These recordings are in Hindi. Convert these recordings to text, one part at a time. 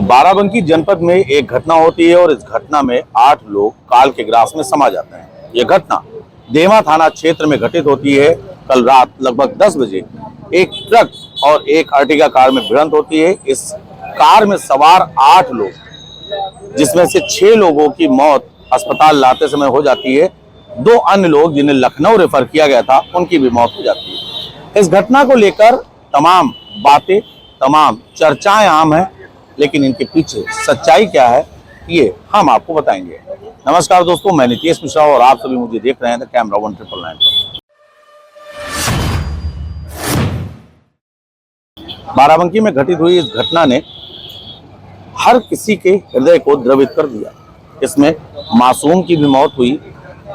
बाराबंकी जनपद में एक घटना होती है और इस घटना में 8 लोग काल के ग्रास में समा जाते हैं। यह घटना देवा थाना क्षेत्र में घटित होती है। कल रात लगभग 10 बजे एक ट्रक और एक अर्टिगा कार में भिड़ंत होती है। इस कार में सवार 8 लोग, जिसमें से 6 लोगों की मौत अस्पताल लाते समय हो जाती है। 2 अन्य लोग जिन्हें लखनऊ रेफर किया गया था, उनकी भी मौत हो जाती है। इस घटना को लेकर तमाम बातें, तमाम चर्चाएं आम हैं, लेकिन इनके पीछे सच्चाई क्या है ये हम आपको बताएंगे। नमस्कार दोस्तों, मैं नीतीश मिश्रा और आप सभी मुझे देख रहे हैं द कैमरा 1999 पर। बाराबंकी में घटित हुई इस घटना ने हर किसी के हृदय को द्रवित कर दिया। इसमें मासूम की भी मौत हुई,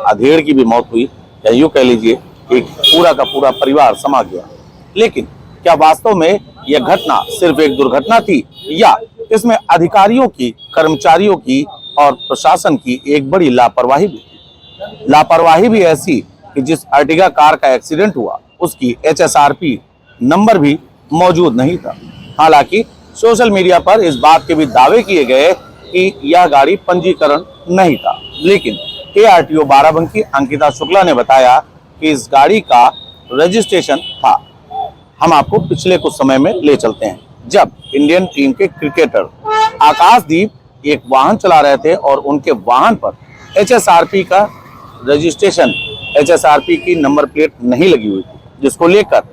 अधेड़ की भी मौत हुई, या यूं कह लीजिए एक पूरा का पूरा परिवार समा गया। लेकिन क्या वास्तव में यह घटना सिर्फ एक दुर्घटना थी, या इसमें अधिकारियों की, कर्मचारियों की और प्रशासन की एक बड़ी लापरवाही भी थी? लापरवाही भी ऐसी कि जिस अर्टिगा कार का एक्सीडेंट हुआ उसकी HSRP नंबर भी मौजूद नहीं था। हालांकि सोशल मीडिया पर इस बात के भी दावे किए गए कि यह गाड़ी पंजीकरण नहीं था, लेकिन ARTO बाराबंकी अंकिता शुक्ला ने बताया कि इस गाड़ी का रजिस्ट्रेशन था। हम आपको पिछले कुछ समय में ले चलते हैं, जब इंडियन टीम के क्रिकेटर आकाशदीप एक वाहन चला रहे थे और उनके वाहन पर HSRP का रजिस्ट्रेशन, HSRP की नंबर प्लेट नहीं लगी हुई थी, जिसको लेकर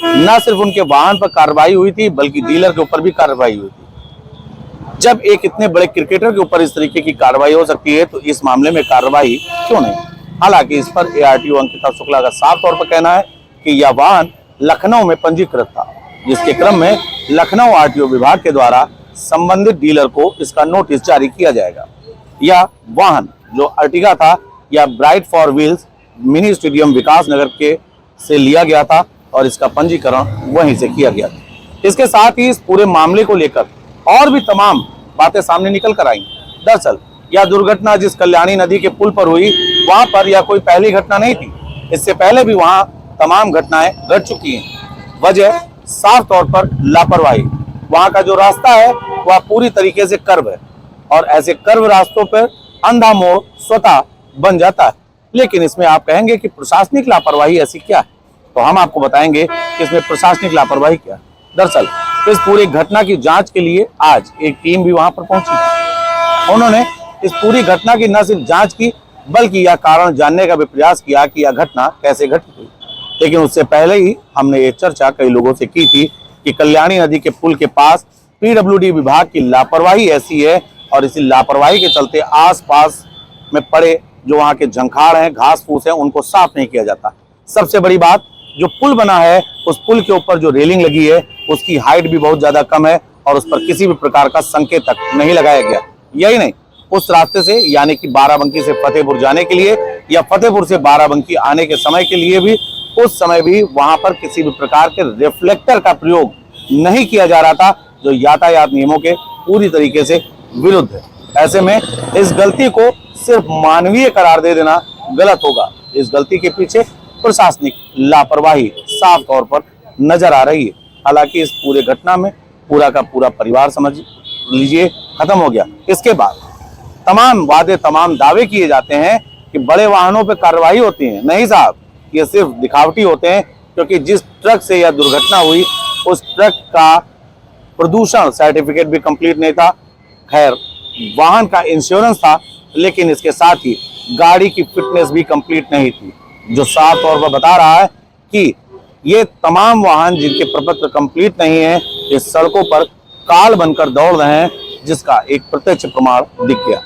न सिर्फ उनके वाहन पर कार्रवाई हुई थी बल्कि डीलर के ऊपर भी कार्रवाई हुई थी। जब एक इतने बड़े क्रिकेटर के ऊपर इस तरीके की कार्रवाई हो सकती है तो इस मामले में कार्रवाई क्यों नहीं? हालांकि इस पर ARTO अंकिता शुक्ला का साफ तौर पर कहना है कि यह वाहन लखनऊ में पंजीकृत था, जिसके क्रम में लखनऊ RTO विभाग के द्वारा संबंधित डीलर को इसका नोटिस जारी किया जाएगा। यह वाहन जो अर्टिगा था, यह bright four wheels mini stadium Vikas Nagar के से लिया गया था और इसका पंजीकरण वहीं से किया गया था। इसके साथ ही इस पूरे मामले को लेकर और भी तमाम बातें सामने निकल कर आई। दरअसल यह दुर्घटना जिस कल्याणी नदी के पुल पर हुई, वहां पर यह कोई पहली घटना नहीं थी। इससे पहले भी वहां तमाम घटनाएं घट चुकी हैं। वजह साफ तौर पर लापरवाही। वहां का जो रास्ता है वह पूरी तरीके से कर्व है और ऐसे कर्व रास्तों पर अंधा मोड़ स्वतः बन जाता है। लेकिन इसमें आप कहेंगे कि प्रशासनिक लापरवाही ऐसी क्या है, तो हम आपको बताएंगे कि इसमें प्रशासनिक लापरवाही क्या है। दरअसल इस पूरी घटना की जांच के लिए आज एक टीम भी वहां पर पहुंची। उन्होंने इस पूरी घटना की न सिर्फ जांच की बल्कि यह कारण जानने का भी प्रयास किया कि यह घटना कैसे घटित हुई। लेकिन उससे पहले ही हमने ये चर्चा कई लोगों से की थी कि कल्याणी नदी के पुल के पास PWD विभाग की लापरवाही ऐसी है और इसी लापरवाही के चलते आसपास में पड़े जो वहां के झंखाड़ हैं, घास फूस है, उनको साफ नहीं किया जाता। सबसे बड़ी बात, जो पुल बना है उस पुल के ऊपर जो रेलिंग लगी है उसकी हाइट भी बहुत ज्यादा कम है और उस पर किसी भी प्रकार का संकेतक नहीं लगाया गया। यही नहीं, उस रास्ते से यानी कि बाराबंकी से फतेहपुर जाने के लिए या फतेहपुर से बाराबंकी आने के समय के लिए भी उस समय भी वहां पर किसी भी प्रकार के रिफ्लेक्टर का प्रयोग नहीं किया जा रहा था, जो यातायात नियमों के पूरी तरीके से विरुद्ध है। ऐसे में इस गलती को सिर्फ मानवीय करार दे देना गलत होगा। इस गलती के पीछे प्रशासनिक लापरवाही साफ तौर पर नजर आ रही है। हालांकि इस पूरे घटना में पूरा का पूरा परिवार समझ लीजिए खत्म हो गया। इसके बाद तमाम वादे, तमाम दावे किए जाते हैं कि बड़े वाहनों पर कार्रवाई होती है। नहीं साहब, ये सिर्फ दिखावटी होते हैं, क्योंकि जिस ट्रक से यह दुर्घटना हुई उस ट्रक का प्रदूषण सर्टिफिकेट भी कंप्लीट नहीं था। खैर, वाहन का इंश्योरेंस था, लेकिन इसके साथ ही गाड़ी की फिटनेस भी कंप्लीट नहीं थी, जो साफ तौर पर बता रहा है कि ये तमाम वाहन जिनके प्रपत्र कंप्लीट नहीं है, इस सड़कों पर काल बनकर दौड़ रहे हैं, जिसका एक प्रत्यक्ष प्रमाण दिख गया।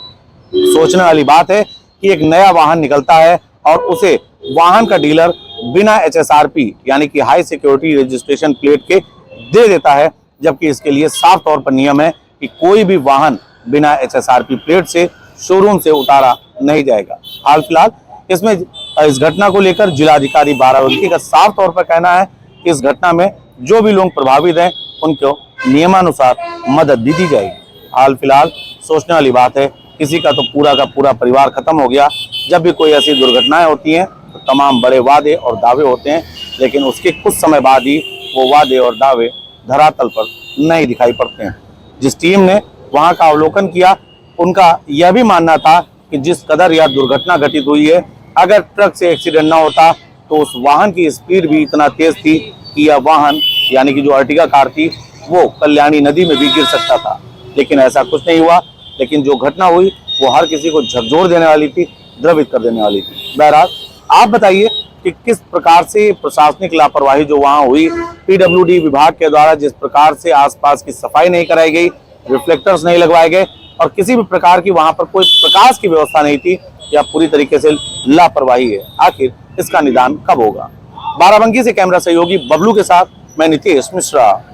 सोचने वाली बात है कि एक नया वाहन निकलता है और उसे वाहन का डीलर बिना HSRP यानी कि हाई सिक्योरिटी रजिस्ट्रेशन प्लेट के दे देता है, जबकि इसके लिए साफ तौर पर नियम है कि कोई भी वाहन बिना HSRP प्लेट से शोरूम से उतारा नहीं जाएगा। हाल फिलहाल इसमें इस घटना को लेकर जिलाधिकारी बाराबंकी का साफ तौर पर कहना है कि इस घटना में जो भी लोग प्रभावित हैं उनको नियमानुसार मदद भी दी जाएगी। हाल फिलहाल सोचने वाली बात है, किसी का तो पूरा का पूरा परिवार खत्म हो गया। जब भी कोई ऐसी दुर्घटनाएं होती हैं तो तमाम बड़े वादे और दावे होते हैं, लेकिन उसके कुछ समय बाद ही वो वादे और दावे धरातल पर नहीं दिखाई पड़ते हैं। जिस टीम ने वहां का अवलोकन किया। उनका यह भी मानना था कि जिस कदर यह दुर्घटना घटित हुई है, अगर ट्रक से एक्सीडेंट ना होता तो उस वाहन की स्पीड भी इतना तेज थी कि यह वाहन यानी कि जो अर्टिगा कार थी वो कल्याणी नदी में भी गिर सकता था। लेकिन ऐसा कुछ नहीं हुआ। लेकिन जो घटना हुई वो हर किसी को झकझोर देने वाली थी, द्रवित कर देने वाली थी। बहरहाल आप बताइए कि किस प्रकार से प्रशासनिक लापरवाही जो वहां हुई, पीडब्ल्यूडी विभाग के द्वारा जिस प्रकार से आसपास की सफाई नहीं कराई गई, रिफ्लेक्टर्स नहीं लगवाए गए और किसी भी प्रकार की वहां पर कोई प्रकाश की व्यवस्था नहीं थी, यह पूरी तरीके से लापरवाही है। आखिर इसका निदान कब होगा? बाराबंकी से कैमरा सहयोगी बबलू के साथ मैं नीतीश मिश्रा।